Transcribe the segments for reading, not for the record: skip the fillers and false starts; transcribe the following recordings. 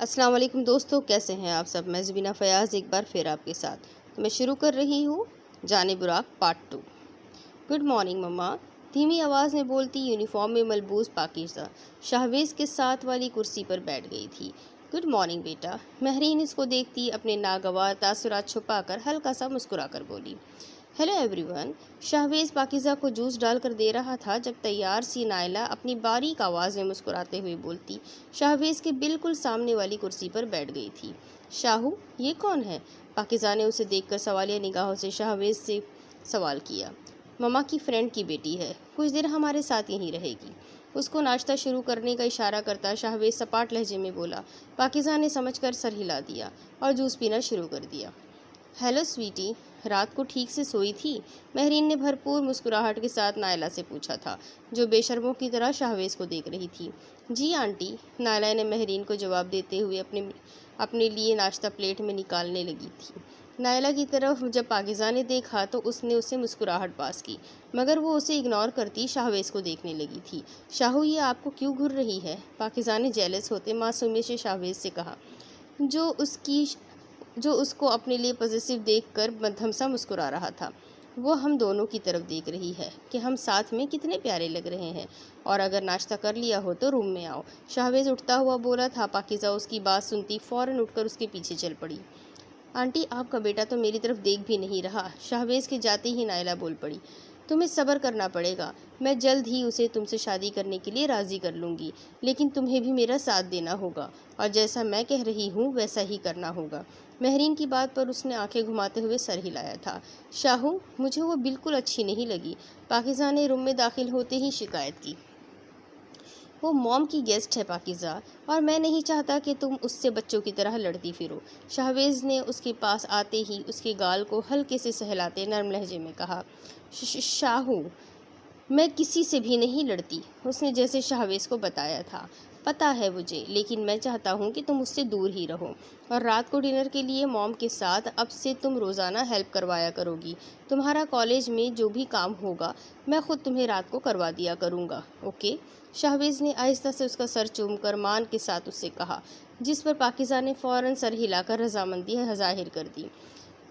अस्सलाम वालेकुम दोस्तों, कैसे हैं आप सब। मैं ज़बीना फ़याज़ एक बार फिर आपके साथ। तो मैं शुरू कर रही हूँ जाने बुराक पार्ट 2। गुड मॉर्निंग मम्मा, धीमी आवाज़ में बोलती यूनिफॉर्म में मलबूस पाकीज़ा शाहवेज़ के साथ वाली कुर्सी पर बैठ गई थी। गुड मॉर्निंग बेटा। महरीन इसको देखती अपने नागवार तासुरात छुपाकर हल्का सा मुस्कुरा कर बोली, हेलो एवरीवन। शाहवेज़ पाकीज़ा को जूस डालकर दे रहा था जब तैयार सी नायला अपनी बारीक आवाज़ में मुस्कुराते हुए बोलती शाहवेज़ के बिल्कुल सामने वाली कुर्सी पर बैठ गई थी। शाहू, ये कौन है? पाकीज़ा ने उसे देखकर सवालिया निगाहों से शाहवेज़ से सवाल किया। ममा की फ्रेंड की बेटी है, कुछ देर हमारे साथ यहीं रहेगी। उसको नाश्ता शुरू करने का इशारा करता शाहवेज़ सपाट लहजे में बोला। पाकीज़ा ने समझकर सर हिला दिया और जूस पीना शुरू कर दिया। हेलो स्वीटी, रात को ठीक से सोई थी? महरीन ने भरपूर मुस्कुराहट के साथ नायला से पूछा था, जो बेशर्मों की तरह शाहवेज़ को देख रही थी। जी आंटी, नायला ने महरीन को जवाब देते हुए अपने लिए नाश्ता प्लेट में निकालने लगी थी। नायला की तरफ जब पाकीज़ा ने देखा तो उसने उससे मुस्कुराहट पास की, मगर वो उसे इग्नोर करती शाहवेज़ को देखने लगी थी। शाहू, ये आपको क्यों घूर रही है? पाकीज़ा ने जेलस होते मासूमियत से शाहवेज़ से कहा, जो उसको अपने लिए पॉजिटिव देखकर मध्यम सा मुस्कुरा रहा था। वो हम दोनों की तरफ देख रही है कि हम साथ में कितने प्यारे लग रहे हैं, और अगर नाश्ता कर लिया हो तो रूम में आओ। शाहवेज़ उठता हुआ बोला था। पाकीज़ा उसकी बात सुनती फ़ौरन उठकर उसके पीछे चल पड़ी। आंटी, आपका बेटा तो मेरी तरफ देख भी नहीं रहा। शाहवेज़ के जाते ही नायला बोल पड़ी, तुम्हें सब्र करना पड़ेगा। मैं जल्द ही उसे तुमसे शादी करने के लिए राज़ी कर लूँगी, लेकिन तुम्हें भी मेरा साथ देना होगा, और जैसा मैं कह रही हूँ वैसा ही करना होगा। महरीन की बात पर उसने आंखें घुमाते हुए सर हिलाया था। शाहू, मुझे वो बिल्कुल अच्छी नहीं लगी। पाकीज़ा ने रूम में दाखिल होते ही शिकायत की। वो मॉम की गेस्ट है पाकीज़ा, और मैं नहीं चाहता कि तुम उससे बच्चों की तरह लड़ती फिरो। शाहवेज़ ने उसके पास आते ही उसके गाल को हल्के से सहलाते नरम लहजे में कहा। शाहू, मैं किसी से भी नहीं लड़ती, उसने जैसे शाहवेज़ को बताया था। पता है मुझे, लेकिन मैं चाहता हूँ कि तुम उससे दूर ही रहो। और रात को डिनर के लिए मॉम के साथ अब से तुम रोज़ाना हेल्प करवाया करोगी। तुम्हारा कॉलेज में जो भी काम होगा मैं ख़ुद तुम्हें रात को करवा दिया करूँगा, ओके? शाहवेज़ ने आहिस्ता से उसका सर चूमकर मान के साथ उससे कहा, जिस पर पाकीज़ा ने फ़ौरन सर हिलाकर रजामंदी ज़ाहिर कर दी।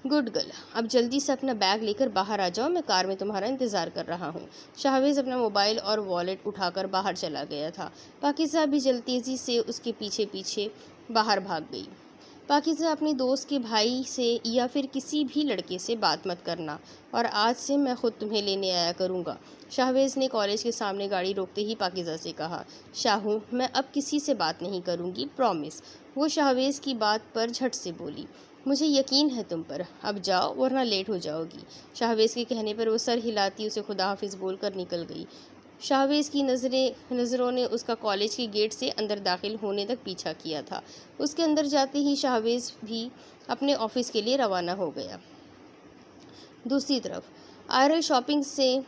गुड गर्ल, अब जल्दी से अपना बैग लेकर बाहर आ जाओ, मैं कार में तुम्हारा इंतज़ार कर रहा हूँ। शाहवेज़ अपना मोबाइल और वॉलेट उठाकर बाहर चला गया था। पाकीज़ा भी जल्द तेज़ी से उसके पीछे पीछे बाहर भाग गई। पाकीज़ा, अपने दोस्त के भाई से या फिर किसी भी लड़के से बात मत करना, और आज से मैं ख़ुद तुम्हें लेने आया करूँगा। शाहवेज़ ने कॉलेज के सामने गाड़ी रोकते ही पाकीज़ा से कहा। शाहू, मैं अब किसी से बात नहीं करूँगी, प्रॉमिस। वो शाहवेज़ की बात पर झट से बोली। मुझे यकीन है तुम पर, अब जाओ वरना लेट हो जाओगी। शाहवेज़ के कहने पर वो सर हिलाती उसे खुदा हाफिज़ बोलकर निकल गई। शाहवेज़ की नज़रों ने उसका कॉलेज के गेट से अंदर दाखिल होने तक पीछा किया था। उसके अंदर जाते ही शाहवेज़ भी अपने ऑफिस के लिए रवाना हो गया। दूसरी तरफ आयरल शॉपिंग से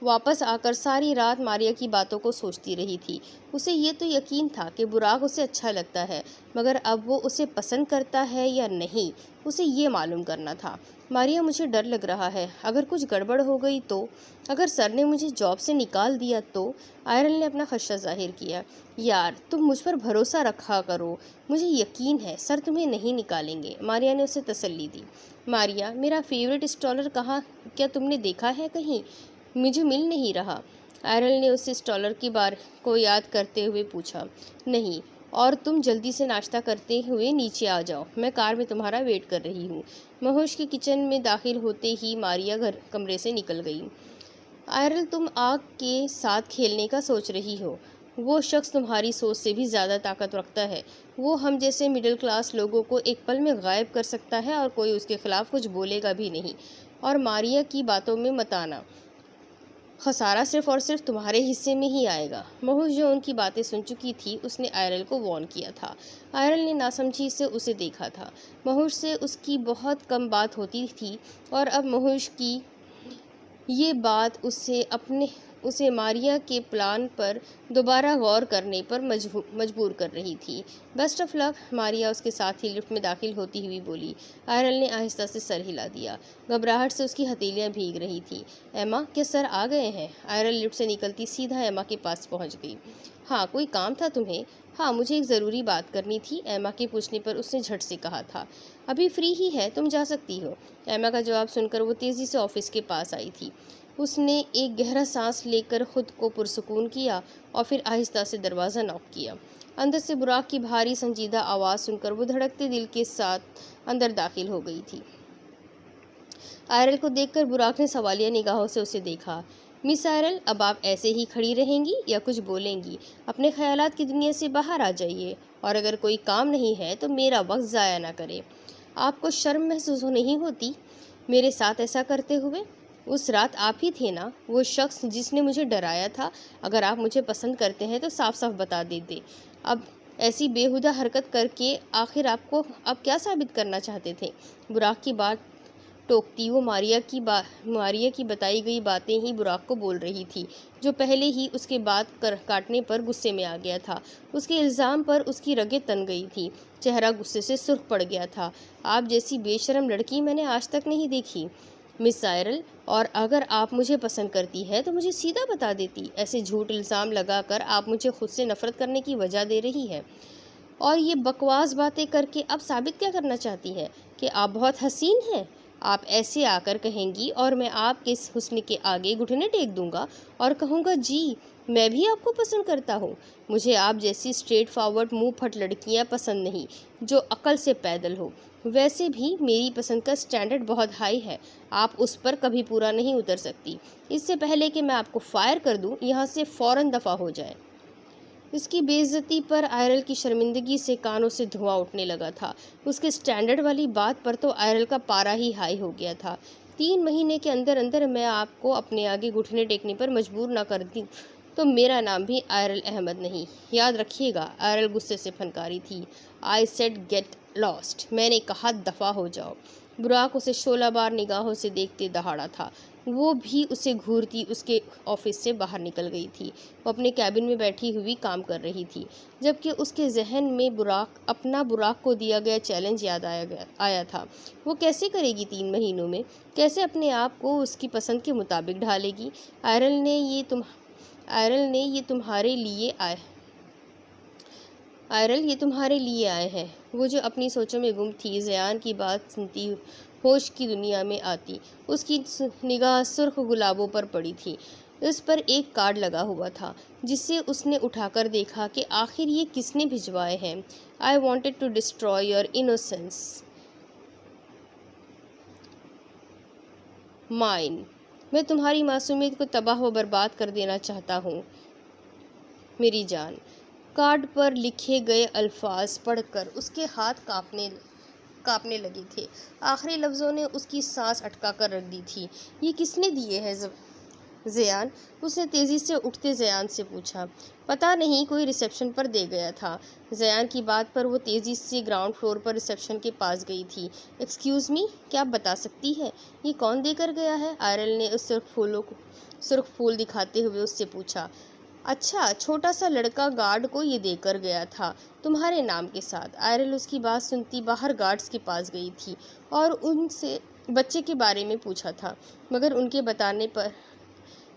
वापस आकर सारी रात मारिया की बातों को सोचती रही थी। उसे ये तो यकीन था कि बुराक उसे अच्छा लगता है, मगर अब वो उसे पसंद करता है या नहीं, उसे ये मालूम करना था। मारिया, मुझे डर लग रहा है, अगर कुछ गड़बड़ हो गई तो, अगर सर ने मुझे जॉब से निकाल दिया तो। आयरल ने अपना खदशा जाहिर किया। यार, तुम मुझ पर भरोसा रखा करो, मुझे यकीन है सर तुम्हें नहीं निकालेंगे, मारिया ने उसे तसल्ली दी। मारिया, मेरा फेवरेट स्टॉलर कहाँ, क्या तुमने देखा है कहीं? मुझे मिल नहीं रहा। आयरल ने उससे स्टॉलर की बार को याद करते हुए पूछा। नहीं, और तुम जल्दी से नाश्ता करते हुए नीचे आ जाओ, मैं कार में तुम्हारा वेट कर रही हूँ। महोश के किचन में दाखिल होते ही मारिया कमरे से निकल गई। आयरल, तुम आग के साथ खेलने का सोच रही हो। वो शख्स तुम्हारी सोच से भी ज़्यादा ताकत रखता है। वो हम जैसे मिडिल क्लास लोगों को एक पल में गायब कर सकता है, और कोई उसके खिलाफ कुछ बोलेगा भी नहीं। और मारिया की बातों में मत आना, खसारा सिर्फ और सिर्फ तुम्हारे हिस्से में ही आएगा। महुश, जो उनकी बातें सुन चुकी थी, उसने आयरल को वार्न किया था। आयरल ने नासमझी से उसे देखा था। महुश से उसकी बहुत कम बात होती थी, और अब महुश की ये बात उससे अपने उसे मारिया के प्लान पर दोबारा गौर करने पर मजबूर कर रही थी। बेस्ट ऑफ लक, मारिया उसके साथ ही लिफ्ट में दाखिल होती हुई बोली। आयरल ने आहिस्ता से सर हिला दिया। घबराहट से उसकी हथेलियां भीग रही थी। एमा, क्या सर आ गए हैं? आयरल लिफ्ट से निकलती सीधा एमा के पास पहुंच गई। हाँ, कोई काम था तुम्हें? हाँ, मुझे एक ज़रूरी बात करनी थी, एमा के पूछने पर उसने झट से कहा था। अभी फ्री ही है, तुम जा सकती हो। एमा का जवाब सुनकर वो तेज़ी से ऑफिस के पास आई थी। उसने एक गहरा सांस लेकर खुद को पुरसुकून किया और फिर आहिस्ता से दरवाज़ा नॉक किया। अंदर से बुराक की भारी संजीदा आवाज़ सुनकर वो धड़कते दिल के साथ अंदर दाखिल हो गई थी। आयरल को देखकर बुराक ने सवालिया निगाहों से उसे देखा। मिस आयरल, अब आप ऐसे ही खड़ी रहेंगी या कुछ बोलेंगी? अपने ख्यालात की दुनिया से बाहर आ जाइए, और अगर कोई काम नहीं है तो मेरा वक्त ज़ाया ना करें। आपको शर्म महसूस नहीं होती मेरे साथ ऐसा करते हुए? उस रात आप ही थे ना वो शख्स जिसने मुझे डराया था? अगर आप मुझे पसंद करते हैं तो साफ साफ बता देते। अब ऐसी बेहुदा हरकत करके आखिर आपको अब क्या साबित करना चाहते थे? बुराक की बात टोकती वो मारिया की बताई गई बातें ही बुराक को बोल रही थी, जो पहले ही उसके बात काटने पर गुस्से में आ गया था। उसके इल्ज़ाम पर उसकी रगें तन गई थी, चेहरा गुस्से से सुर्ख पड़ गया था। आप जैसी बेशरम लड़की मैंने आज तक नहीं देखी मिस आयरल, और अगर आप मुझे पसंद करती है तो मुझे सीधा बता देती। ऐसे झूठ इल्ज़ाम लगाकर आप मुझे खुद से नफरत करने की वजह दे रही है, और ये बकवास बातें करके अब साबित क्या करना चाहती है कि आप बहुत हसीन हैं? आप ऐसे आकर कहेंगी और मैं आपके इस हुस्न के आगे घुटने टेक दूंगा और कहूँगा, जी मैं भी आपको पसंद करता हूँ। मुझे आप जैसी स्ट्रेट फॉरवर्ड मुंह फट लड़कियाँ पसंद नहीं, जो अक्ल से पैदल हो। वैसे भी मेरी पसंद का स्टैंडर्ड बहुत हाई है, आप उस पर कभी पूरा नहीं उतर सकती। इससे पहले कि मैं आपको फायर कर दूँ, यहाँ से फ़ौरन दफ़ा हो जाए। इसकी बेइज्जती पर आयरल की शर्मिंदगी से कानों से धुआं उठने लगा था। उसके स्टैंडर्ड वाली बात पर तो आयरल का पारा ही हाई हो गया था। 3 महीने के अंदर अंदर मैं आपको अपने आगे घुटने टेकने पर मजबूर ना कर दी तो मेरा नाम भी आयरल अहमद नहीं। याद रखिएगा। आयरल गुस्से से फनकारी थी। I said get lost. मैंने कहा दफ़ा हो जाओ। बुराक उसे 16 बार निगाहों से देखते दहाड़ा था। वो भी उसे घूरती उसके ऑफिस से बाहर निकल गई थी। वो अपने कैबिन में बैठी हुई काम कर रही थी, जबकि उसके जहन में बुराक को दिया गया चैलेंज याद आया था। वो कैसे करेगी 3 महीनों में? कैसे अपने आप को उसकी पसंद के मुताबिक ढालेगी? आयरल ने ये तुम्हारे लिए आए हैं। वो जो अपनी सोचों में गुम थी, ज़यान की बात सुनती होश की दुनिया में आती। उसकी निगाह सुर्ख गुलाबों पर पड़ी थी। इस पर एक कार्ड लगा हुआ था, जिसे उसने उठाकर देखा कि आखिर ये किसने भिजवाए हैं। I wanted to destroy your innocence mine. मैं तुम्हारी मासूमियत को तबाह व बर्बाद कर देना चाहता हूँ मेरी जान। कार्ड पर लिखे गए अल्फाज पढ़कर उसके हाथ कांपने लगे थे। आखिरी लफ्ज़ों ने उसकी सांस अटका कर रख दी थी। ये किसने दिए हैं ज़यान? उसने तेज़ी से उठते ज़यान से पूछा। पता नहीं, कोई रिसेप्शन पर दे गया था। ज़यान की बात पर वो तेज़ी से ग्राउंड फ्लोर पर रिसेप्शन के पास गई थी। एक्सक्यूज़ मी, क्या आप बता सकती है ये कौन देकर गया है? आयरल ने उस सुर्ख फूल दिखाते हुए उससे पूछा। अच्छा, छोटा सा लड़का गार्ड को ये देकर गया था, तुम्हारे नाम के साथ। आयरल उसकी बात सुनती बाहर गार्ड्स के पास गई थी और उनसे बच्चे के बारे में पूछा था, मगर उनके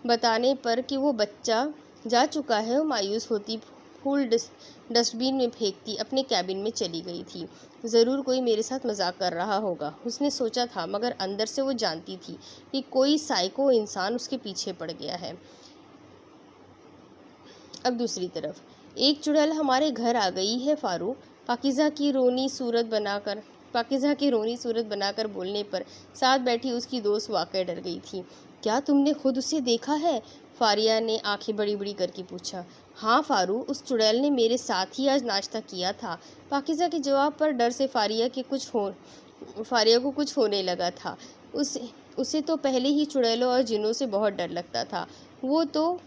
बताने पर कि वो बच्चा जा चुका है, वो मायूस होती फूल डस्टबिन में फेंकती अपने कैबिन में चली गई थी। ज़रूर कोई मेरे साथ मजाक कर रहा होगा, उसने सोचा था, मगर अंदर से वो जानती थी कि कोई साइको इंसान उसके पीछे पड़ गया है। अब दूसरी तरफ एक चुड़ैल हमारे घर आ गई है फारू। पाकिज़ा की रोनी सूरत बनाकर बोलने पर साथ बैठी उसकी दोस्त वाकई डर गई थी। क्या तुमने खुद उसे देखा है? फारिया ने आंखें बड़ी बड़ी करके पूछा। हाँ फारू, उस चुड़ैल ने मेरे साथ ही आज नाश्ता किया था। पाकिज़ा के जवाब पर डर से फारिया को कुछ होने लगा था। उसे तो पहले ही चुड़ैलों और जिन्नों से बहुत डर लगता था। वो तो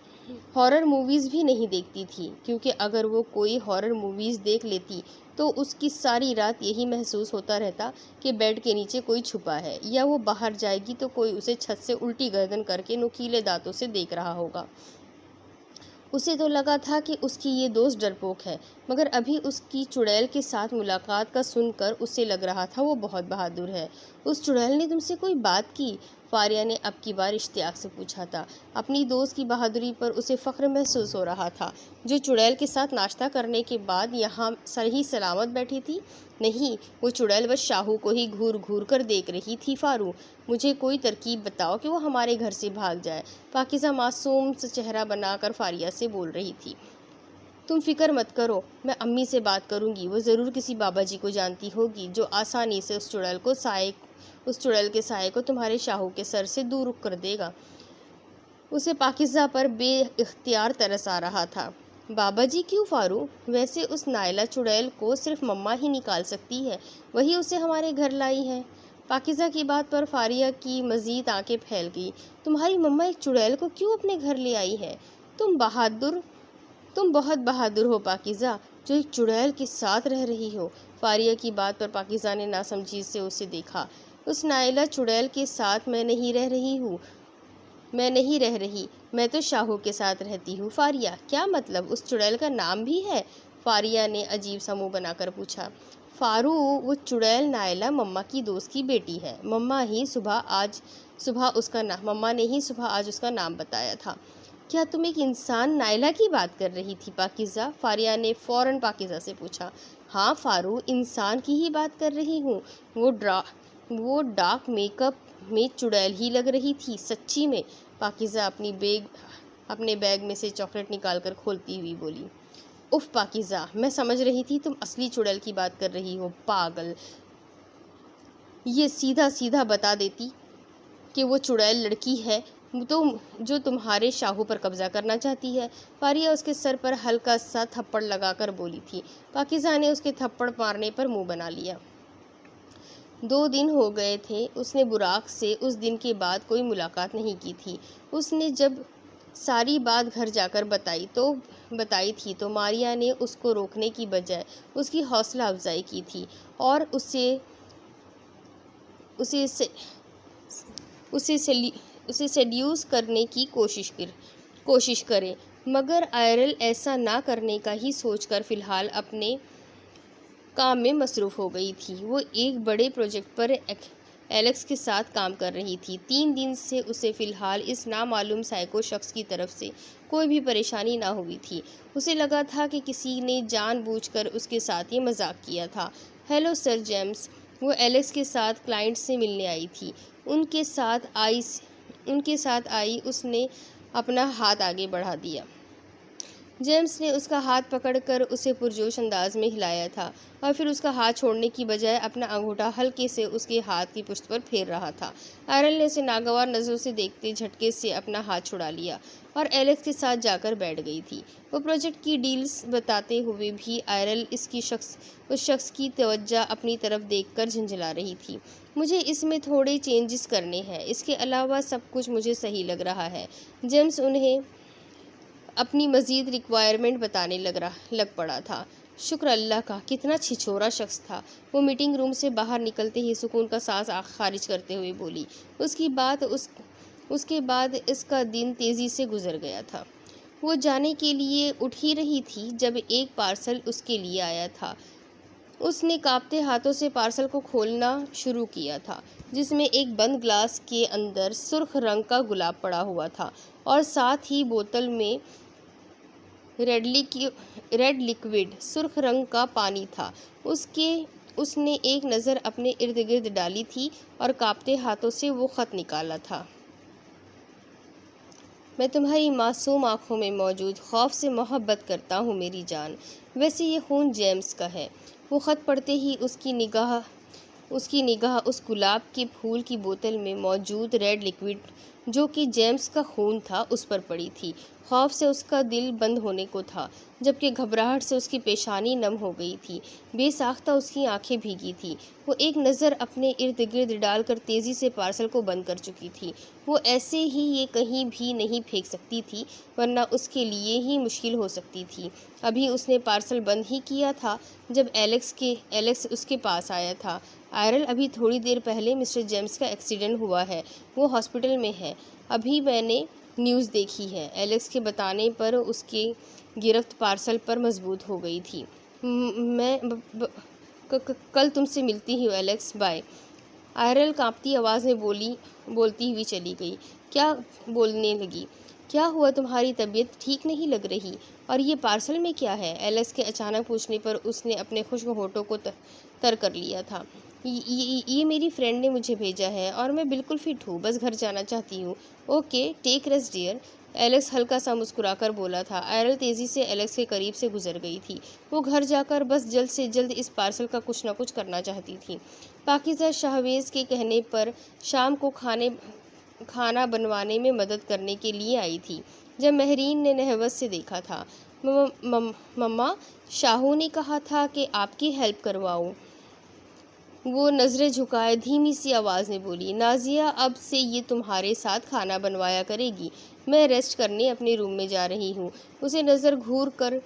हॉरर मूवीज़ भी नहीं देखती थी, क्योंकि अगर वो कोई हॉरर मूवीज़ देख लेती तो उसकी सारी रात यही महसूस होता रहता कि बेड के नीचे कोई छुपा है, या वो बाहर जाएगी तो कोई उसे छत से उल्टी गर्दन करके नुकीले दांतों से देख रहा होगा। उसे तो लगा था कि उसकी ये दोस्त डरपोक है, मगर अभी उसकी चुड़ैल के साथ मुलाकात का सुनकर उसे लग रहा था वो बहुत बहादुर है। उस चुड़ैल ने तुमसे कोई बात की? फारिया ने अब की बार इश्तियाक से पूछा था। अपनी दोस्त की बहादुरी पर उसे फ़ख्र महसूस हो रहा था, जो चुड़ैल के साथ नाश्ता करने के बाद यहाँ सही सलामत बैठी थी। नहीं, वो चुड़ैल बस शाहू को ही घूर घूर कर देख रही थी। फारू, मुझे कोई तरकीब बताओ कि वो हमारे घर से भाग जाए। पाकिज़ा मासूम सा चेहरा बनाकर फारिया से बोल रही थी। तुम फिक्र मत करो, मैं अम्मी से बात करूंगी। वो ज़रूर किसी बाबा जी को जानती होगी जो आसानी से उस चुड़ैल के साये को तुम्हारे शाहू के सर से दूर कर देगा। उसे पाकिज़ा पर बेइख्तियार तरस आ रहा था। बाबा जी क्यों फारू? वैसे उस नायला चुड़ैल को सिर्फ मम्मा ही निकाल सकती है, वही उसे हमारे घर लाई है। पाकिज़ा की बात पर फारिया की मज़ीद आंखें फैल गई। तुम्हारी मम्मा एक चुड़ैल को क्यों अपने घर ले आई है? तुम बहुत बहादुर हो पाकिज़ा, जो एक चुड़ैल के साथ रह रही हो। फारिया की बात पर पाकिज़ा ने नासमझी से उसे देखा। उस नायला चुड़ैल के साथ मैं नहीं रह रही, मैं तो शाहू के साथ रहती हूँ। फारिया, क्या मतलब? उस चुड़ैल का नाम भी है? फारिया ने अजीब सा मुँह बनाकर पूछा। फारू, वो चुड़ैल नायला मम्मा की दोस्त की बेटी है। मम्मा ने ही सुबह आज उसका नाम बताया था। क्या तुम एक इंसान नायला की बात कर रही थी पाकिज़ा? फारिया ने फ़ौरन पाकिज़ा से पूछा। हाँ फारू, इंसान की ही बात कर रही हूँ। वो डार्क मेकअप में चुड़ैल ही लग रही थी, सच्ची में। पाकिज़ा अपने बैग में से चॉकलेट निकालकर खोलती हुई बोली। उफ पाकिज़ा, मैं समझ रही थी तुम असली चुड़ैल की बात कर रही हो। पागल, ये सीधा सीधा बता देती कि वो चुड़ैल लड़की है तो जो तुम्हारे शाहू पर कब्जा करना चाहती है। फारिया उसके सर पर हल्का सा थप्पड़ लगाकर बोली थी। पाकिज़ा ने उसके थप्पड़ मारने पर मुंह बना लिया। 2 दिन हो गए थे उसने बुराक से उस दिन के बाद कोई मुलाकात नहीं की थी। उसने जब सारी बात घर जाकर बताई थी तो मारिया ने उसको रोकने की बजाय उसकी हौसला अफजाई की थी और उसे सेड्यूस करने की कोशिश करे, मगर आयरल ऐसा ना करने का ही सोचकर फ़िलहाल अपने काम में मसरूफ़ हो गई थी। वो एक बड़े प्रोजेक्ट पर एलेक्स के साथ काम कर रही थी। 3 दिन से उसे फ़िलहाल इस नामालूम साइको शख्स की तरफ से कोई भी परेशानी ना हुई थी। उसे लगा था कि किसी ने जानबूझकर उसके साथ ये मजाक किया था। हेलो सर जेम्स, वो एलेक्स के साथ क्लाइंट से मिलने आई थी। उनके साथ आई उसने अपना हाथ आगे बढ़ा दिया। जेम्स ने उसका हाथ पकड़कर उसे पुरजोश अंदाज में हिलाया था और फिर उसका हाथ छोड़ने की बजाय अपना अंगूठा हल्के से उसके हाथ की पुष्ट पर फेर रहा था। आयरल ने उसे नागवार नज़रों से देखते झटके से अपना हाथ छुड़ा लिया और एलेक्स के साथ जाकर बैठ गई थी। वो प्रोजेक्ट की डील्स बताते हुए भी आयरल उस शख्स की तवज्जो अपनी तरफ देखकर झंझला रही थी। मुझे इसमें थोड़े चेंजेस करने हैं, इसके अलावा सब कुछ मुझे सही लग रहा है। जेम्स उन्हें अपनी मज़ीद रिक्वायरमेंट बताने लग पड़ा था। शुक्र अल्लाह का, कितना छिछोरा शख्स था। वो मीटिंग रूम से बाहर निकलते ही सुकून का सांस खारिज करते हुए बोली। उसके बाद इसका दिन तेज़ी से गुजर गया था। वो जाने के लिए उठ ही रही थी जब एक पार्सल उसके लिए आया था। उसने कांपते हाथों से पार्सल को खोलना शुरू किया था, जिसमें एक बंद ग्लास के अंदर सुर्ख रंग का गुलाब पड़ा हुआ था और साथ ही बोतल में रेड लिक्विड सुर्ख रंग का पानी था। उसने एक नज़र अपने इर्द गिर्द डाली थी और कांपते हाथों से वो ख़त निकाला था। मैं तुम्हारी मासूम आँखों में मौजूद खौफ से मोहब्बत करता हूँ मेरी जान। वैसे ये खून जेम्स का है। वो ख़त पढ़ते ही उसकी निगाह उस गुलाब के फूल की बोतल में मौजूद रेड लिक्विड जो कि जेम्स का खून था उस पर पड़ी थी। खौफ से उसका दिल बंद होने को था, जबकि घबराहट से उसकी पेशानी नम हो गई थी। बेसाख्ता उसकी आंखें भीगी थी। वो एक नज़र अपने इर्द गिर्द डालकर तेज़ी से पार्सल को बंद कर चुकी थी। वो ऐसे ही ये कहीं भी नहीं फेंक सकती थी, वरना उसके लिए ही मुश्किल हो सकती थी। अभी उसने पार्सल बंद ही किया था जब एलेक्स उसके पास आया था। आयरल, अभी थोड़ी देर पहले मिस्टर जेम्स का एक्सीडेंट हुआ है, वो हॉस्पिटल में है। अभी मैंने न्यूज़ देखी है। एलेक्स के बताने पर उसकी गिरफ्त पार्सल पर मजबूत हो गई थी। मैं कल तुमसे मिलती हूँ एलेक्स, बाय। आयरल कांपती आवाज़ में बोलती हुई चली गई। क्या बोलने लगी? क्या हुआ, तुम्हारी तबीयत ठीक नहीं लग रही? और ये पार्सल में क्या है? एलेक्स के अचानक पूछने पर उसने अपने खुश्क होठों को तर कर लिया था। ये मेरी फ्रेंड ने मुझे भेजा है और मैं बिल्कुल फिट हूँ, बस घर जाना चाहती हूँ। Okay, take rest dear, Alex हल्का सा मुस्कुराकर बोला था। आयरल तेज़ी से एलेक्स के करीब से गुजर गई थी। वो घर जाकर बस जल्द से जल्द इस पार्सल का कुछ न कुछ करना चाहती थी। पाकिज़ा शाहवेज़ के कहने पर शाम को खाना बनवाने में मदद करने के लिए आई थी। जब महरीन ने नहवत से देखा था, मम्मा, शाहू ने कहा था कि आपकी हेल्प करवाऊँ। वो नज़रें झुकाए धीमी सी आवाज़ में बोली, नाजिया अब से ये तुम्हारे साथ खाना बनवाया करेगी। मैं रेस्ट करने अपने रूम में जा रही हूँ। उसे नज़र घूर कर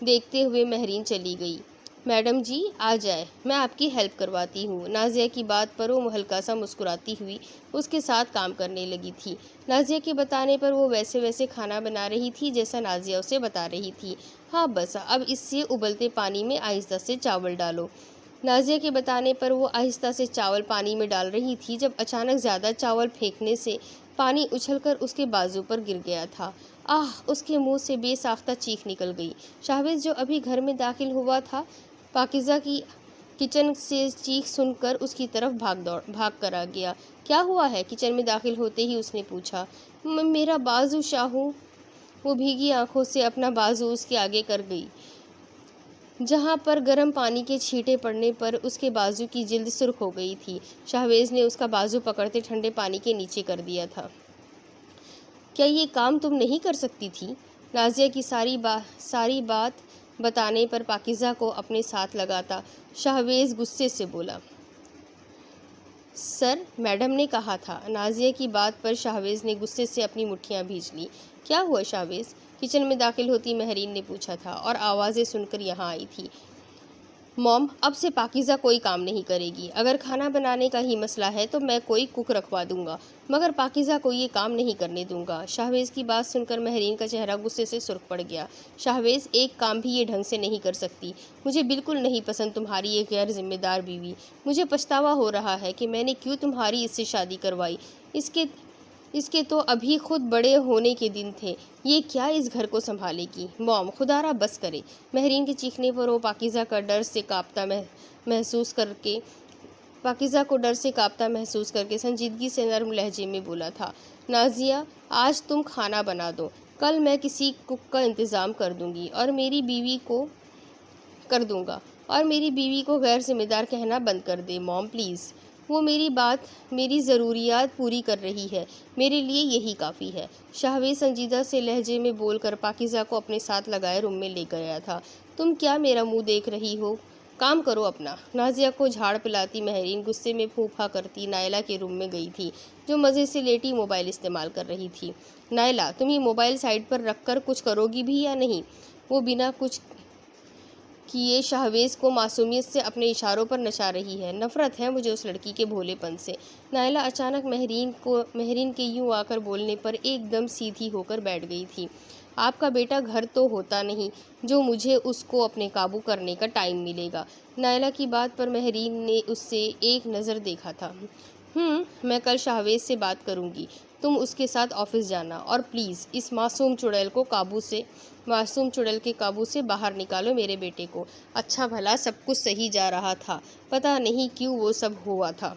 देखते हुए महरीन चली गई। मैडम जी आ जाए, मैं आपकी हेल्प करवाती हूँ। नाजिया की बात पर वो हल्का सा मुस्कुराती हुई उसके साथ काम करने लगी थी। नाजिया के बताने पर वो वैसे खाना बना रही थी जैसा नाजिया उसे बता रही थी। हाँ बस, अब इससे उबलते पानी में आहिस्ता से चावल डालो। नाजिया के बताने पर वो आहिस्ता से चावल पानी में डाल रही थी जब अचानक ज़्यादा चावल फेंकने से पानी उछलकर उसके बाजू पर गिर गया था। आह! उसके मुंह से बेसाख्ता चीख निकल गई। शाहवेज़, जो अभी घर में दाखिल हुआ था, पाकिज़ा की किचन से चीख सुनकर उसकी तरफ भाग कर आ गया। क्या हुआ है? किचन में दाखिल होते ही उसने पूछा। मेरा बाजू शाहू। वो भीगी आंखों से अपना बाजू उसके आगे कर गई, जहां पर गर्म पानी के छींटे पड़ने पर उसके बाजू की जिल्द सुर्ख हो गई थी। शाहवेज़ ने उसका बाजू पकड़ते ठंडे पानी के नीचे कर दिया था। क्या ये काम तुम नहीं कर सकती थी? नाजिया की सारी बात बताने पर पाकिज़ा को अपने साथ लगाता शाहवेज़ गुस्से से बोला, सर, मैडम ने कहा था। नाजिया की बात पर शाहवेज़ ने गुस्से से अपनी मुट्ठियां भींच ली। क्या हुआ शाहवेज़? किचन में दाखिल होती महरीन ने पूछा था और आवाज़ें सुनकर यहाँ आई थी। मॉम, अब से पाकिज़ा कोई काम नहीं करेगी। अगर खाना बनाने का ही मसला है तो मैं कोई कुक रखवा दूंगा, मगर पाकिज़ा को ये काम नहीं करने दूंगा। शाहवेज़ की बात सुनकर महरीन का चेहरा गुस्से से सुर्ख पड़ गया। शाहवेज़, एक काम भी ये ढंग से नहीं कर सकती। मुझे बिल्कुल नहीं पसंद तुम्हारी ये गैर जिम्मेदार बीवी। मुझे पछतावा हो रहा है कि मैंने क्यों तुम्हारी इससे शादी करवाई। इसके तो अभी खुद बड़े होने के दिन थे। ये क्या इस घर को संभालेगी? मॉम, खुदारा बस करे। महरीन के चीखने पर वो पाकिज़ा को डर से कांपता महसूस करके संजीदगी से नर्म लहजे में बोला था, नाजिया, आज तुम खाना बना दो। कल मैं किसी कुक का इंतज़ाम कर दूंगी और मेरी बीवी को गैर जिम्मेदार कहना बंद कर दे। मॉम प्लीज़, वो मेरी ज़रूरियात पूरी कर रही है, मेरे लिए यही काफ़ी है। शाहवेज़ संजीदा से लहजे में बोलकर पाकिज़ा को अपने साथ लगाए रूम में ले गया था। तुम क्या मेरा मुंह देख रही हो? काम करो अपना। नाजिया को झाड़ पिलाती महरीन गुस्से में फूफा करती नायला के रूम में गई थी, जो मज़े से लेटी मोबाइल इस्तेमाल कर रही थी। नायला, तुम ये मोबाइल साइड पर रख कर कुछ करोगी भी या नहीं? वो बिना कुछ किए शाहवेज़ को मासूमियत से अपने इशारों पर नचा रही है। नफ़रत है मुझे उस लड़की के भोलेपन से। नायला अचानक महरीन के यूं आकर बोलने पर एकदम सीधी होकर बैठ गई थी। आपका बेटा घर तो होता नहीं जो मुझे उसको अपने काबू करने का टाइम मिलेगा। नायला की बात पर महरीन ने उससे एक नज़र देखा था। मैं कल शाहवेज़ से बात करूँगी। तुम उसके साथ ऑफिस जाना और प्लीज़ इस मासूम चुड़ैल के काबू से बाहर निकालो मेरे बेटे को। अच्छा भला सब कुछ सही जा रहा था, पता नहीं क्यों वो सब हुआ था।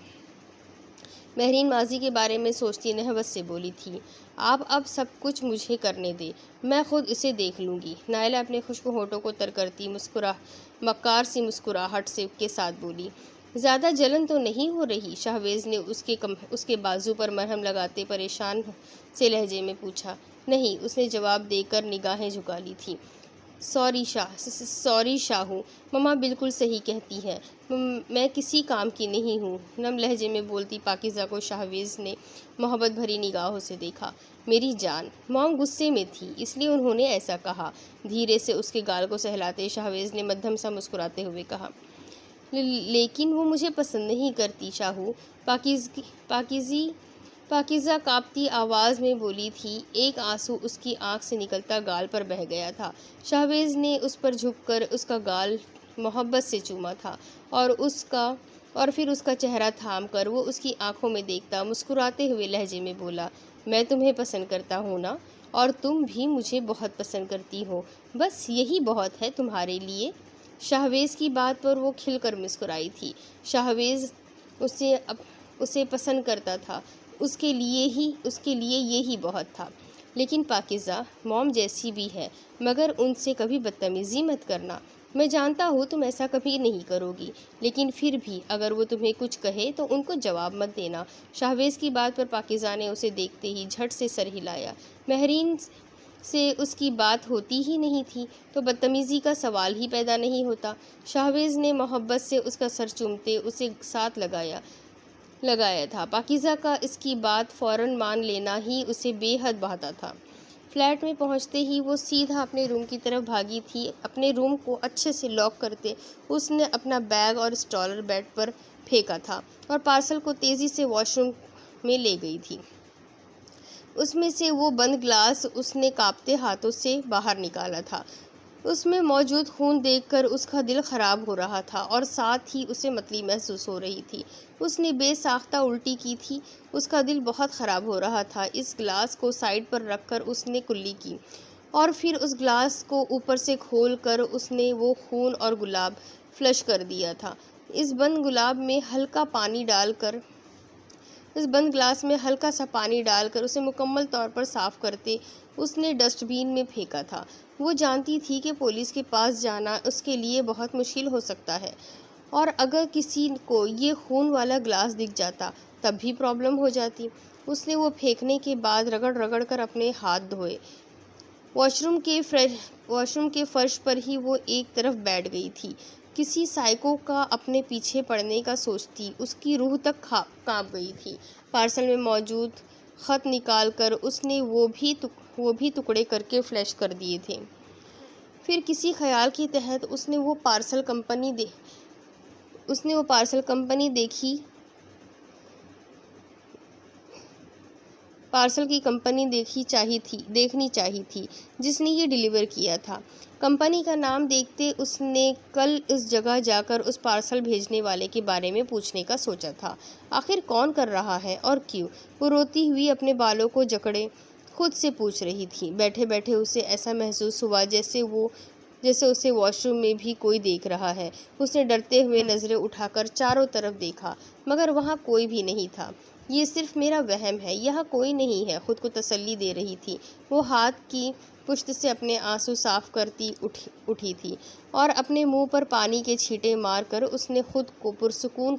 महरीन माजी के बारे में सोचती नहवत से बोली थी, आप अब सब कुछ मुझे करने दे, मैं खुद इसे देख लूँगी। नायला अपने खुश्क होठों को तर करती मक्कार सी मुस्कुराहट से के साथ बोली, ज़्यादा जलन तो नहीं हो रही? शाहवेज़ ने उसके बाजू पर मरहम लगाते परेशान से लहजे में पूछा। नहीं, उसने जवाब देकर निगाहें झुका ली थी। सॉरी शाहू, मम्मा बिल्कुल सही कहती है। मैं किसी काम की नहीं हूँ। नम लहजे में बोलती पाकिज़ा को शाहवेज़ ने मोहब्बत भरी निगाहों से देखा। मेरी जान, मॉम गुस्से में थी, इसलिए उन्होंने ऐसा कहा। धीरे से उसके गाल को सहलाते शाहवेज़ ने मध्यम सा मुस्कुराते हुए कहा। लेकिन वो मुझे पसंद नहीं करती शाहू, पाकिज़ा कांपती आवाज़ में बोली थी। एक आंसू उसकी आंख से निकलता गाल पर बह गया था। शाहवेज़ ने उस पर झुककर उसका गाल मोहब्बत से चूमा था और फिर उसका चेहरा थाम कर वो उसकी आंखों में देखता मुस्कुराते हुए लहजे में बोला, मैं तुम्हें पसंद करता हूँ ना, और तुम भी मुझे बहुत पसंद करती हो। बस यही बहुत है तुम्हारे लिए। शाहवेज़ की बात पर वो खिलकर मुस्कुराई थी। शाहवेज़ उसे पसंद करता था, उसके लिए यही बहुत था। लेकिन पाकिज़ा मॉम जैसी भी है, मगर उनसे कभी बदतमीज़ी मत करना। मैं जानता हूँ तुम ऐसा कभी नहीं करोगी, लेकिन फिर भी अगर वो तुम्हें कुछ कहे तो उनको जवाब मत देना। शाहवेज़ की बात पर पाकिज़ा ने उसे देखते ही झट से सर हिलाया। महरीन से उसकी बात होती ही नहीं थी, तो बदतमीज़ी का सवाल ही पैदा नहीं होता। शाहवेज़ ने मोहब्बत से उसका सर चूमते उसे साथ लगाया था। पाकिज़ा का इसकी बात फ़ौरन मान लेना ही उसे बेहद भाता था। फ्लैट में पहुंचते ही वो सीधा अपने रूम की तरफ भागी थी। अपने रूम को अच्छे से लॉक करते उसने अपना बैग और स्टॉलर बेड पर फेंका था और पार्सल को तेज़ी से वॉशरूम में ले गई थी। उसमें से वो बंद ग्लास उसने कांपते हाथों से बाहर निकाला था। उसमें मौजूद खून देखकर उसका दिल ख़राब हो रहा था और साथ ही उसे मतली महसूस हो रही थी। उसने बेसाख्ता उल्टी की थी। उसका दिल बहुत ख़राब हो रहा था। इस गिलास को साइड पर रखकर उसने कुल्ली की और फिर उस गिलास को ऊपर से खोलकर उसने वो खून और गुलाब फ्लश कर दिया था। इस बंद ग्लास में हल्का सा पानी डालकर उसे मुकम्मल तौर पर साफ़ करते उसने डस्टबिन में फेंका था। वो जानती थी कि पुलिस के पास जाना उसके लिए बहुत मुश्किल हो सकता है और अगर किसी को ये खून वाला ग्लास दिख जाता तब भी प्रॉब्लम हो जाती। उसने वो फेंकने के बाद रगड़ कर अपने हाथ धोए। वॉशरूम के फर्श पर ही वो एक तरफ बैठ गई थी। किसी साइको का अपने पीछे पड़ने का सोचती उसकी रूह तक कांप गई थी। पार्सल में मौजूद ख़त निकाल कर उसने वो भी टुकड़े करके फ्लैश कर दिए थे। फिर किसी ख्याल के तहत उसने वो पार्सल की कंपनी देखनी चाहिए थी जिसने ये डिलीवर किया था। कंपनी का नाम देखते उसने कल उस जगह जाकर उस पार्सल भेजने वाले के बारे में पूछने का सोचा था। आखिर कौन कर रहा है और क्यों? वो रोती हुई अपने बालों को जकड़े खुद से पूछ रही थी। बैठे बैठे उसे ऐसा महसूस हुआ जैसे उसे वॉशरूम में भी कोई देख रहा है। उसने डरते हुए नज़रें उठाकर चारों तरफ देखा, मगर वहाँ कोई भी नहीं था। ये सिर्फ मेरा वहम है, यहाँ कोई नहीं है, खुद को तसल्ली दे रही थी। वो हाथ की पुश्त से अपने आंसू साफ करती उठी थी और अपने मुंह पर पानी के छींटे मारकर उसने खुद को पुरसुकून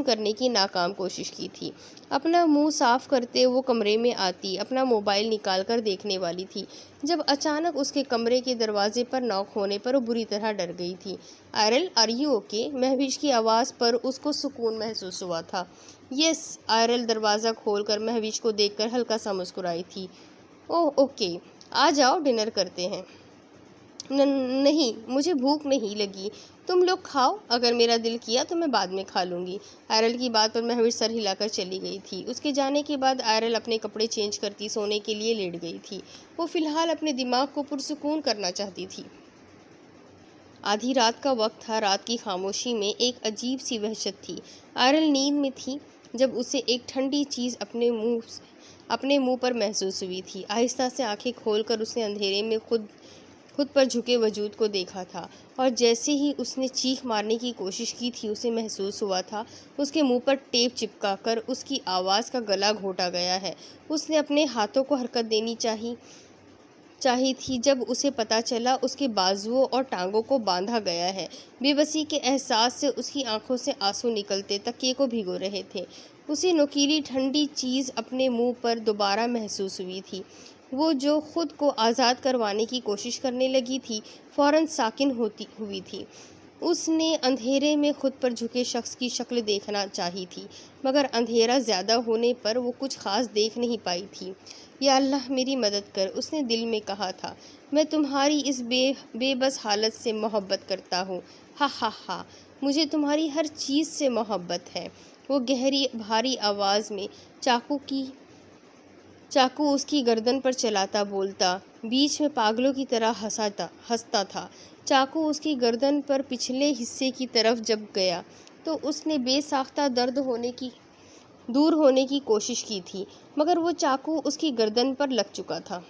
करने की नाकाम कोशिश की थी। अपना मुंह साफ करते वो कमरे में आती अपना मोबाइल निकाल कर देखने वाली थी जब अचानक उसके कमरे के दरवाजे पर नॉक होने पर वो बुरी तरह डर गई थी। आयरल, आर यू ओके? महविश की आवाज़ पर उसको सुकून महसूस हुआ था। यस। आयरल दरवाज़ा खोलकर महविश को देखकर हल्का सा मुस्कुराई थी। ओह ओके, आ जाओ, डिनर करते हैं। नहीं, मुझे भूख नहीं लगी, तुम लोग खाओ, अगर मेरा दिल किया तो मैं बाद में खा लूँगी। आयरल की बात पर महविश सर हिलाकर चली गई थी। उसके जाने के बाद आयरल अपने कपड़े चेंज करती सोने के लिए लेट गई थी। वो फिलहाल अपने दिमाग को पुरसुकून करना चाहती थी। आधी रात का वक्त था। रात की खामोशी में एक अजीब सी वहशत थी। आयरल नींद में थी जब उसे एक ठंडी चीज़ अपने मुंह पर महसूस हुई थी। आहिस्ता से आंखें खोलकर उसने अंधेरे में खुद पर झुके वजूद को देखा था और जैसे ही उसने चीख मारने की कोशिश की थी उसे महसूस हुआ था उसके मुंह पर टेप चिपकाकर उसकी आवाज़ का गला घोटा गया है। उसने अपने हाथों को हरकत देनी चाही थी जब उसे पता चला उसके बाजुओं और टांगों को बांधा गया है। बेबसी के एहसास से उसकी आंखों से आंसू निकलते तकिए को भिगो रहे थे। उसे नुकीली ठंडी चीज़ अपने मुंह पर दोबारा महसूस हुई थी। वो जो खुद को आज़ाद करवाने की कोशिश करने लगी थी, फौरन साकिन होती हुई थी। उसने अंधेरे में खुद पर झुके शख्स की शक्ल देखना चाही थी, मगर अंधेरा ज़्यादा होने पर वो कुछ ख़ास देख नहीं पाई थी। या अल्लाह मेरी मदद कर, उसने दिल में कहा था। मैं तुम्हारी इस बेबस हालत से मोहब्बत करता हूँ। हा हा हा, मुझे तुम्हारी हर चीज़ से मोहब्बत है। वो गहरी भारी आवाज़ में चाकू उसकी गर्दन पर चलाता बोलता, बीच में पागलों की तरह हंसता था। चाकू उसकी गर्दन पर पिछले हिस्से की तरफ जब गया तो उसने बेसाख्ता दूर होने की कोशिश की थी, मगर वो चाकू उसकी गर्दन पर लग चुका था।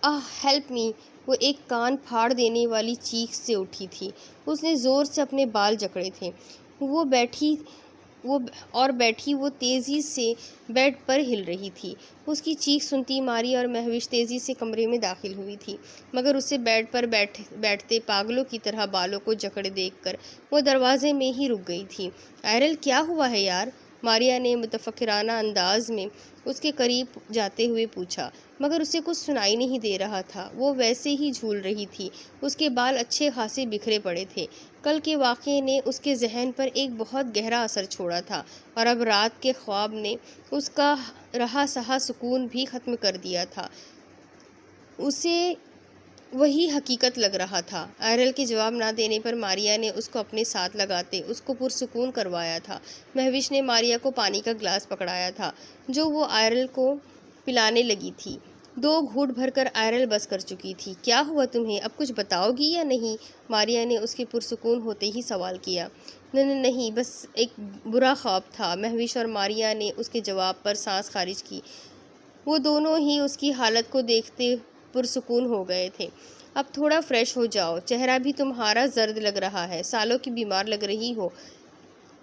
आह हेल्प मी, वो एक कान फाड़ देने वाली चीख से उठी थी। उसने ज़ोर से अपने बाल जकड़े थे। वो बैठी वो तेज़ी से बेड पर हिल रही थी। उसकी चीख सुनती मारी और महविश तेज़ी से कमरे में दाखिल हुई थी, मगर उसे बेड पर बैठते पागलों की तरह बालों को जकड़े देखकर वो दरवाजे में ही रुक गई थी। आयरल, क्या हुआ है यार? मारिया ने मुतफक्किराना अंदाज में उसके करीब जाते हुए पूछा, मगर उसे कुछ सुनाई नहीं दे रहा था। वो वैसे ही झूल रही थी। उसके बाल अच्छे खासे बिखरे पड़े थे। कल के वाक़े ने उसके जहन पर एक बहुत गहरा असर छोड़ा था और अब रात के ख्वाब ने उसका रहा सहा सुकून भी ख़त्म कर दिया था। उसे वही हकीकत लग रहा था। आयरल के जवाब ना देने पर मारिया ने उसको अपने साथ लगाते उसको पुरसुकून करवाया था। महविश ने मारिया को पानी का गिलास पकड़ाया था जो वो आयरल को पिलाने लगी थी। 2 घूंट भरकर आयरल बस कर चुकी थी। क्या हुआ तुम्हें, अब कुछ बताओगी या नहीं? मारिया ने उसके पुरसुकून होते ही सवाल किया। नहीं, बस एक बुरा ख्वाब था। महविश और मारिया ने उसके जवाब पर सांस खारिज की। वो दोनों ही उसकी हालत को देखते पुरसुकून हो गए थे। अब थोड़ा फ्रेश हो जाओ, चेहरा भी तुम्हारा जर्द लग रहा है, सालों की बीमार लग रही हो।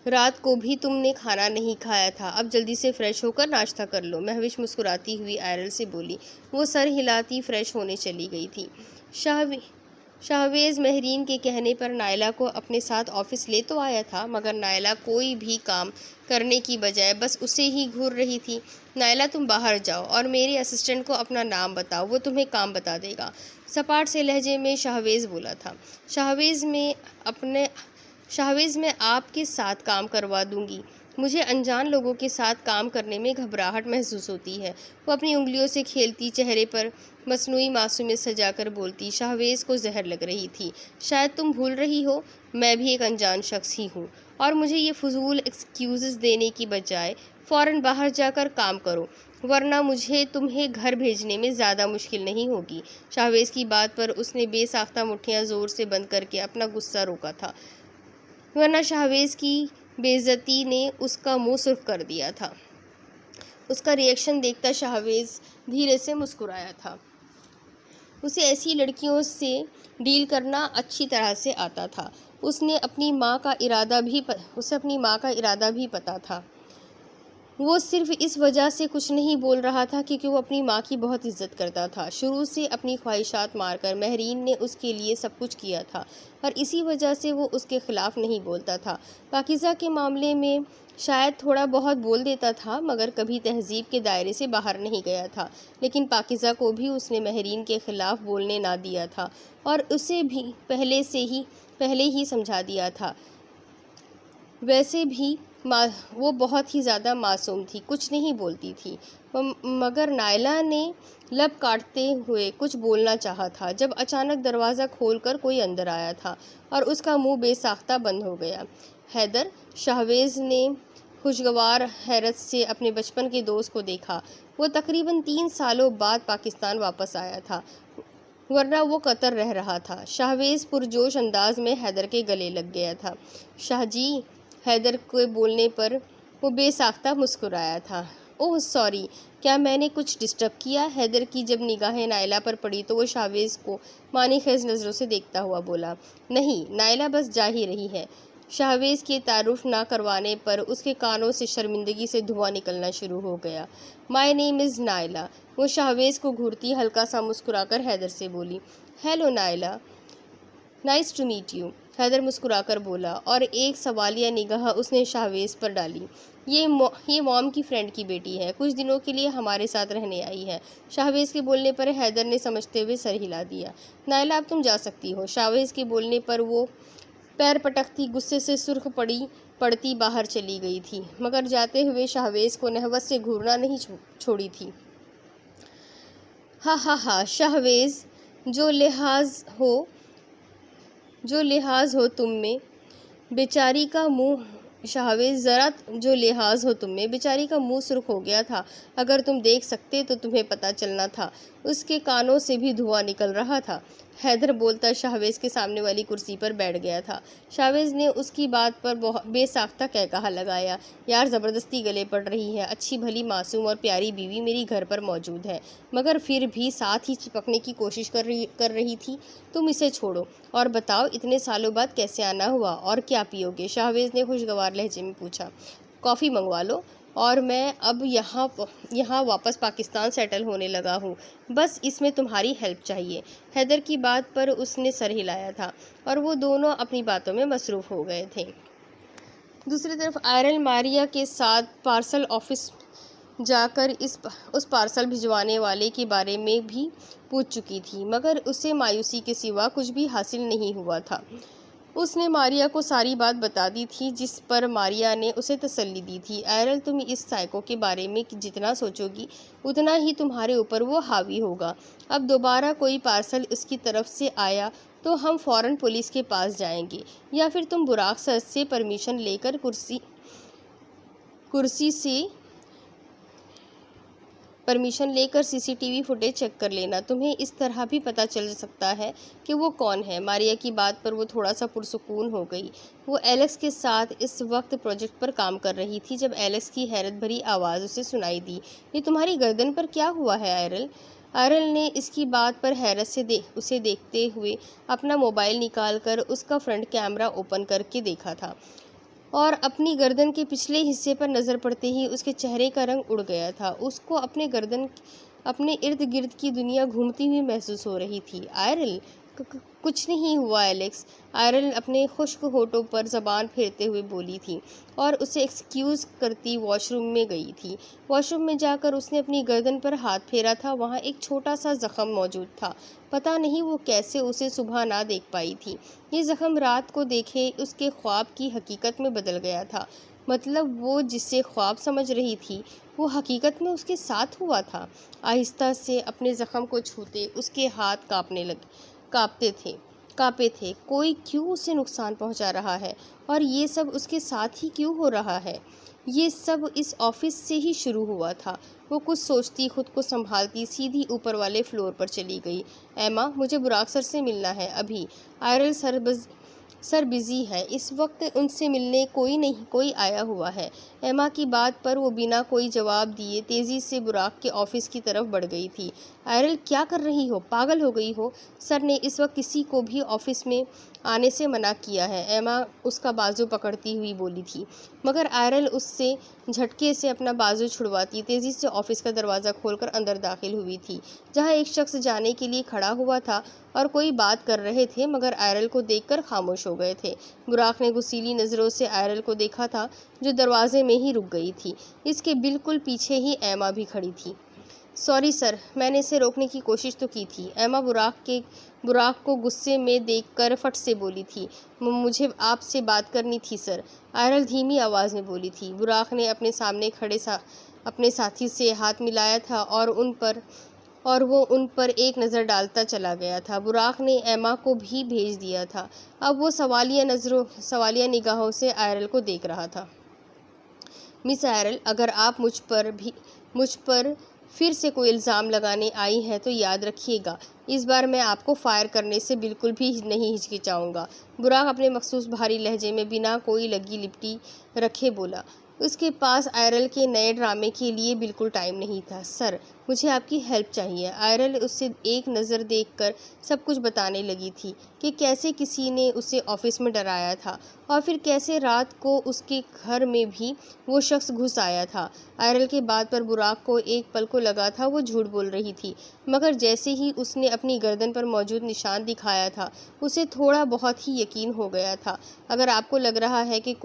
रात को भी तुमने खाना नहीं खाया था। अब जल्दी से फ्रेश होकर नाश्ता कर लो। महविश मुस्कुराती हुई आयरल से बोली। वो सर हिलाती फ्रेश होने चली गई थी। शाहवेज़ महरीन के कहने पर नायला को अपने साथ ऑफिस ले तो आया था, मगर नायला कोई भी काम करने की बजाय बस उसे ही घूर रही थी। नायला, तुम बाहर जाओ और मेरे असिस्टेंट को अपना नाम बताओ, वो तुम्हें काम बता देगा, सपाट से लहजे में शाहवेज़ बोला था। शाहवेज़ मैं आपके साथ काम करवा दूंगी। मुझे अनजान लोगों के साथ काम करने में घबराहट महसूस होती है। वो अपनी उंगलियों से खेलती चेहरे पर मसनूई मासूमियत सजाकर बोलती। शाहवेज़ को जहर लग रही थी। शायद तुम भूल रही हो, मैं भी एक अनजान शख्स ही हूँ, और मुझे ये फजूल एक्सक्यूज़ देने की बजाय फ़ौरन बाहर जाकर काम करो, वरना मुझे तुम्हें घर भेजने में ज़्यादा मुश्किल नहीं होगी। शाहवेज़ की बात पर उसने बेसाख्ता मुट्ठियाँ ज़ोर से बंद करके अपना गुस्सा रोका था, वरना शाहवेज़ की बेइज्जती ने उसका मुंह सुर्ख कर दिया था। उसका रिएक्शन देखकर शाहवेज़ धीरे से मुस्कुराया था। उसे ऐसी लड़कियों से डील करना अच्छी तरह से आता था। उसे अपनी माँ का इरादा भी पता था। वो सिर्फ इस वजह से कुछ नहीं बोल रहा था क्योंकि वो अपनी माँ की बहुत इज्जत करता था। शुरू से अपनी ख्वाहिशात मारकर महरीन ने उसके लिए सब कुछ किया था और इसी वजह से वो उसके ख़िलाफ़ नहीं बोलता था। पाकिज़ा के मामले में शायद थोड़ा बहुत बोल देता था, मगर कभी तहज़ीब के दायरे से बाहर नहीं गया था। लेकिन पाकिज़ा को भी उसने महरीन के ख़िलाफ़ बोलने ना दिया था और उसे भी पहले ही समझा दिया था। वैसे भी वो बहुत ही ज़्यादा मासूम थी, कुछ नहीं बोलती थी, मगर नायला ने लब काटते हुए कुछ बोलना चाहा था जब अचानक दरवाज़ा खोलकर कोई अंदर आया था और उसका मुंह बेसाख्ता बंद हो गया। हैदर, शाहवेज़ ने खुशगवार हैरत से अपने बचपन के दोस्त को देखा। वो तकरीबन 3 सालों बाद पाकिस्तान वापस आया था, वरना वो कतर रह रहा था। शाहवेज़ पुरजोश अंदाज में हैदर के गले लग गया था। शाहजी, हैदर के बोलने पर वो बेसाख्ता मुस्कुराया था। ओह सॉरी, क्या मैंने कुछ डिस्टर्ब किया? हैदर की जब निगाहें नायला पर पड़ी तो वो शाहवेज़ को मानी खेज़ नज़रों से देखता हुआ बोला। नहीं, नायला बस जा ही रही है। शाहवेज के तारुफ ना करवाने पर उसके कानों से शर्मिंदगी से धुआं निकलना शुरू हो गया। My name is Naila. वो शाहवेज को घूरती हल्का सा मुस्कुराकर हैदर से बोली। Hello Naila, nice to meet you. Haider मुस्कुराकर बोला और एक सवालिया निगाह उसने शाहवेज पर डाली। ये मॉम की फ्रेंड की बेटी है, कुछ दिनों के लिए हमारे साथ रहने आई है। शाहवेज के बोलने पर हैदर ने समझते हुए सर हिला दिया। नायला, अब तुम जा सकती हो। शाहवेज के बोलने पर वो पैर पटकती गुस्से से सुर्ख पड़ती बाहर चली गई थी, मगर जाते हुए शाहवेज को नहवत से घूरना नहीं छोड़ी थी। हा हा हा, शाहवेज, जो लिहाज हो तुम में, बेचारी का मुंह शाहवेज, ज़रा जो लिहाज हो तुम में, बेचारी का मुंह सुर्ख हो गया था। अगर तुम देख सकते तो तुम्हें पता चलना था। उसके कानों से भी धुआं निकल रहा था। हैदर बोलता शाहवेज के सामने वाली कुर्सी पर बैठ गया था। शाहवेज ने उसकी बात पर बेसाख्ता कहकहा लगाया। यार, ज़बरदस्ती गले पड़ रही है। अच्छी भली मासूम और प्यारी बीवी मेरी घर पर मौजूद है, मगर फिर भी साथ ही चिपकने की कोशिश कर रही थी। तुम इसे छोड़ो और बताओ, इतने सालों बाद कैसे आना हुआ और क्या पियोगे? शाहवेज ने खुशगवार लहजे में पूछा। कॉफ़ी मंगवा लो, और मैं अब यहाँ वापस पाकिस्तान सेटल होने लगा हूँ। बस इसमें तुम्हारी हेल्प चाहिए। हैदर की बात पर उसने सर हिलाया था और वो दोनों अपनी बातों में मसरूफ़ हो गए थे। दूसरी तरफ आयरन मारिया के साथ पार्सल ऑफिस जाकर उस पार्सल भिजवाने वाले के बारे में भी पूछ चुकी थी, मगर उसे मायूसी के सिवा कुछ भी हासिल नहीं हुआ था। उसने मारिया को सारी बात बता दी थी, जिस पर मारिया ने उसे तसल्ली दी थी। आयरल, तुम इस साइको के बारे में जितना सोचोगी उतना ही तुम्हारे ऊपर वो हावी होगा। अब दोबारा कोई पार्सल उसकी तरफ से आया तो हम फ़ौरन पुलिस के पास जाएंगे, या फिर तुम बुराक सर से परमिशन लेकर सीसीटीवी फुटेज चेक कर लेना। तुम्हें इस तरह भी पता चल सकता है कि वो कौन है। मारिया की बात पर वो थोड़ा सा पुरसुकून हो गई। वो एलेक्स के साथ इस वक्त प्रोजेक्ट पर काम कर रही थी जब एलेक्स की हैरत भरी आवाज़ उसे सुनाई दी। ये तुम्हारी गर्दन पर क्या हुआ है आयरल? आयरल ने इसकी बात पर हैरत से उसे देखते हुए अपना मोबाइल निकाल कर उसका फ्रंट कैमरा ओपन करके देखा था, और अपनी गर्दन के पिछले हिस्से पर नज़र पड़ते ही उसके चेहरे का रंग उड़ गया था। उसको अपने इर्द गिर्द की दुनिया घूमती हुई महसूस हो रही थी। आयरल, कुछ नहीं हुआ एलेक्स। आयरल अपने खुश्क होठों पर ज़बान फेरते हुए बोली थी और उसे एक्सक्यूज़ करती वॉशरूम में गई थी। वॉशरूम में जाकर उसने अपनी गर्दन पर हाथ फेरा था। वहाँ एक छोटा सा ज़ख़म मौजूद था। पता नहीं वो कैसे उसे सुबह ना देख पाई थी। ये ज़ख़म रात को देखे उसके ख्वाब की हकीकत में बदल गया था। मतलब वो जिसे ख्वाब समझ रही थी वो हकीकत में उसके साथ हुआ था। आहिस्ता से अपने ज़ख़म को छूते उसके हाथ काँपे थे। कोई क्यों उसे नुकसान पहुंचा रहा है, और ये सब उसके साथ ही क्यों हो रहा है? ये सब इस ऑफिस से ही शुरू हुआ था। वो कुछ सोचती खुद को संभालती सीधी ऊपर वाले फ्लोर पर चली गई। एमा, मुझे बुराक सर से मिलना है अभी। आयरल, सर बिज़ी है, इस वक्त उनसे मिलने कोई आया हुआ है। एमा की बात पर वो बिना कोई जवाब दिए तेज़ी से बुराक के ऑफिस की तरफ बढ़ गई थी। आयरल, क्या कर रही हो? पागल हो गई हो? सर ने इस वक्त किसी को भी ऑफिस में आने से मना किया है। एमा उसका बाजू पकड़ती हुई बोली थी, मगर आयरल उससे झटके से अपना बाजू छुड़वाती तेज़ी से ऑफिस का दरवाज़ा खोलकर अंदर दाखिल हुई थी, जहाँ एक शख्स जाने के लिए खड़ा हुआ था और कोई बात कर रहे थे, मगर आयरल को देखकर खामोश हो गए थे। बुराक ने गुस्सीली नज़रों से आयरल को देखा था, जो दरवाजे में ही रुक गई थी। इसके बिल्कुल पीछे ही एमा भी खड़ी थी। सॉरी सर, मैंने इसे रोकने की कोशिश तो की थी। एमा बुराक को गुस्से में देखकर फट से बोली थी। मुझे आपसे बात करनी थी सर, आयरल धीमी आवाज़ में बोली थी। बुराक ने अपने सामने खड़े अपने साथी से हाथ मिलाया था और वो उन पर एक नज़र डालता चला गया था। बुराक ने एमा को भी भेज दिया था। अब वो सवालिया निगाहों से आयरल को देख रहा था। मिस आयरल, अगर आप मुझ पर फिर से कोई इल्ज़ाम लगाने आई हैं तो याद रखिएगा, इस बार मैं आपको फायर करने से बिल्कुल भी नहीं हिचकिचाऊंगा। बुराक अपने मखसूस भारी लहजे में बिना कोई लगी लिपटी रखे बोला। उसके पास आयरल के नए ड्रामे के लिए बिल्कुल टाइम नहीं था। सर, मुझे आपकी हेल्प चाहिए। आयरल उससे एक नज़र देखकर सब कुछ बताने लगी थी कि कैसे किसी ने उसे ऑफिस में डराया था और फिर कैसे रात को उसके घर में भी वो शख्स घुस आया था। आयरल के बात पर बुराक को एक पल को लगा था वो झूठ बोल रही थी, मगर जैसे ही उसने अपनी गर्दन पर मौजूद निशान दिखाया था उसे थोड़ा बहुत ही यकीन हो गया था। अगर आपको लग रहा है कि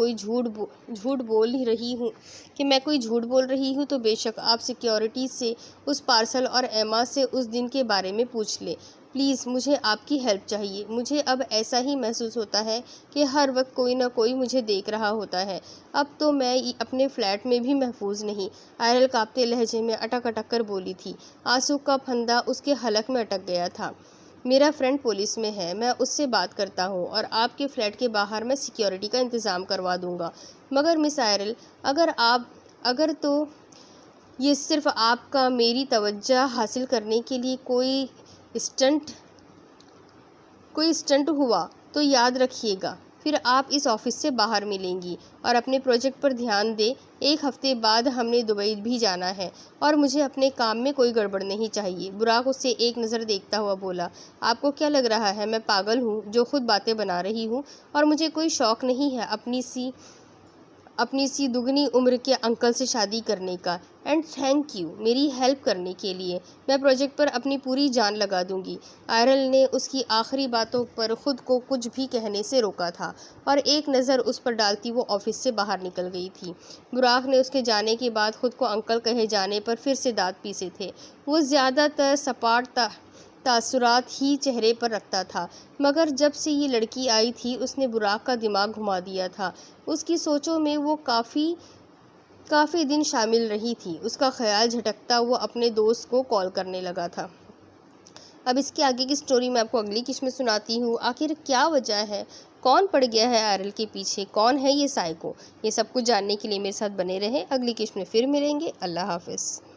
मैं कोई झूठ बोल रही हूँ तो बेशक आप सिक्योरिटी से उस पार्सल और एमा से उस दिन के बारे में पूछ ले। प्लीज़ मुझे आपकी हेल्प चाहिए। मुझे अब ऐसा ही महसूस होता है कि हर वक्त कोई ना कोई मुझे देख रहा होता है। अब तो मैं अपने फ्लैट में भी महफूज नहीं। आयरल कांपते लहजे में अटक अटक कर बोली थी। आंसू का फंदा उसके हलक में अटक गया था। मेरा फ्रेंड पुलिस में है, मैं उससे बात करता हूँ और आपके फ्लैट के बाहर मैं सिक्योरिटी का इंतज़ाम करवा दूँगा। मगर मिस आयरल, अगर तो ये सिर्फ आपका मेरी तवज्जो हासिल करने के लिए कोई स्टंट हुआ तो याद रखिएगा, फिर आप इस ऑफिस से बाहर मिलेंगी और अपने प्रोजेक्ट पर ध्यान दें। 1 हफ्ते बाद हमने दुबई भी जाना है और मुझे अपने काम में कोई गड़बड़ नहीं चाहिए। बुराक उससे एक नज़र देखता हुआ बोला, आपको क्या लग रहा है मैं पागल हूँ जो खुद बातें बना रही हूँ? और मुझे कोई शौक़ नहीं है अपनी सी दुगनी उम्र के अंकल से शादी करने का। एंड थैंक यू मेरी हेल्प करने के लिए। मैं प्रोजेक्ट पर अपनी पूरी जान लगा दूंगी। आयरल ने उसकी आखिरी बातों पर खुद को कुछ भी कहने से रोका था और एक नज़र उस पर डालती वो ऑफिस से बाहर निकल गई थी। बुराक ने उसके जाने के बाद खुद को अंकल कहे जाने पर फिर से दांत पीसे थे। वो ज़्यादातर सपाट तासुरात ही चेहरे पर रखता था, मगर जब से ये लड़की आई थी उसने बुराक का दिमाग घुमा दिया था। उसकी सोचों में वो काफ़ी दिन शामिल रही थी। उसका ख्याल झटकता वो अपने दोस्त को कॉल करने लगा था। अब इसके आगे की स्टोरी मैं आपको अगली किस्त में सुनाती हूँ। आखिर क्या वजह है, कौन पड़ गया है आयरल के पीछे, कौन है ये साइको? ये सब कुछ जानने के लिए मेरे साथ बने रहें। अगली किस्त में फिर मिलेंगे। अल्लाह हाफिज़।